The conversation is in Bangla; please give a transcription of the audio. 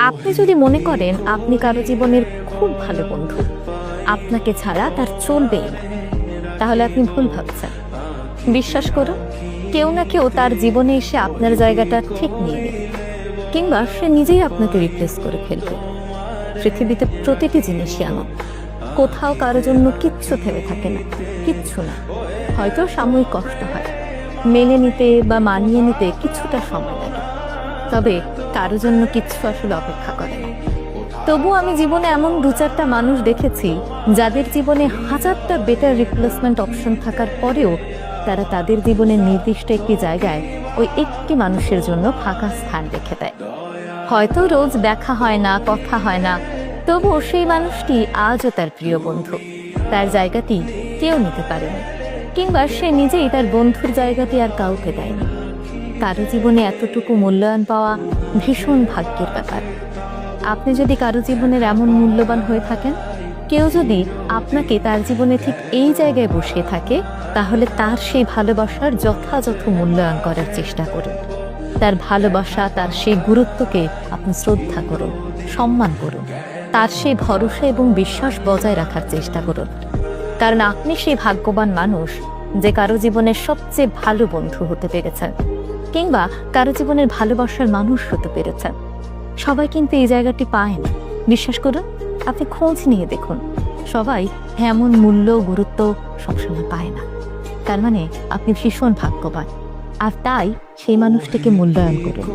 আপনি যদি মনে করেন আপনি কারো জীবনের খুব ভালো বন্ধু, আপনাকে ছাড়া তার চলবেই না, তাহলে আপনি ভুল ভাবছেন। বিশ্বাস করুন, কেউ না কেউ তার জীবনে এসে আপনার জায়গাটা ঠিক নিয়ে নেবে, কিংবা সে নিজেই আপনাকে রিপ্লেস করে ফেলবে। পৃথিবীতে প্রতিটি জিনিসই এমন, কোথাও কারো জন্য কিচ্ছু থেমে থাকে না, কিচ্ছু না। হয়তো সাময়িক কষ্ট হয়, মেনে নিতে বা মানিয়ে নিতে কিছুটা সময় লাগে, তবে কারো জন্য কিচ্ছু আসলে অপেক্ষা করে না। তবু আমি জীবনে এমন দু চারটা মানুষ দেখেছি যাদের জীবনে হাজারটা বেটার রিপ্লেসমেন্ট অপশন থাকার পরেও তারা তাদের জীবনের নির্দিষ্ট একটি জায়গায় ওই একটি মানুষের জন্য ফাঁকা স্থান রেখে দেয়। হয়তো রোজ দেখা হয় না, কথা হয় না, তবুও সেই মানুষটি আজও তার প্রিয় বন্ধু। তার জায়গাটি কেউ নিতে পারেনি, কিংবা সে নিজেই তার বন্ধুর জায়গাটি আর কাউকে দেয়নি। কারো জীবনে এতটুকু মূল্যায়ন পাওয়া ভীষণ ভাগ্যের ব্যাপার। আপনি যদি কারো জীবনের এমন মূল্যবান হয়ে থাকেন, কেউ যদি আপনাকে তার জীবনে ঠিক এই জায়গায় বসিয়ে থাকে, তাহলে তার সেই ভালোবাসার যথাযথ মূল্যায়ন করার চেষ্টা করুন। তার ভালোবাসা, তার সেই গুরুত্বকে আপনি শ্রদ্ধা করুন, সম্মান করুন। তার সেই ভরসা এবং বিশ্বাস বজায় রাখার চেষ্টা করুন, কারণ আপনি সেই ভাগ্যবান মানুষ যে কারো জীবনের সবচেয়ে ভালো বন্ধু হতে পেরেছেন, কিংবা কারো জীবনের ভালোবাসার মানুষ হতে পেরেছেন। সবাই কিন্তু এই জায়গাটি পায় না। বিশ্বাস করুন, আপনি খোঁজ নিয়ে দেখুন, সবাই এমন মূল্য গুরুত্ব সবসময় পায় না। তার মানে আপনি ভীষণ ভাগ্যবান, আর তাই সেই মানুষটিকে মূল্যায়ন করুন।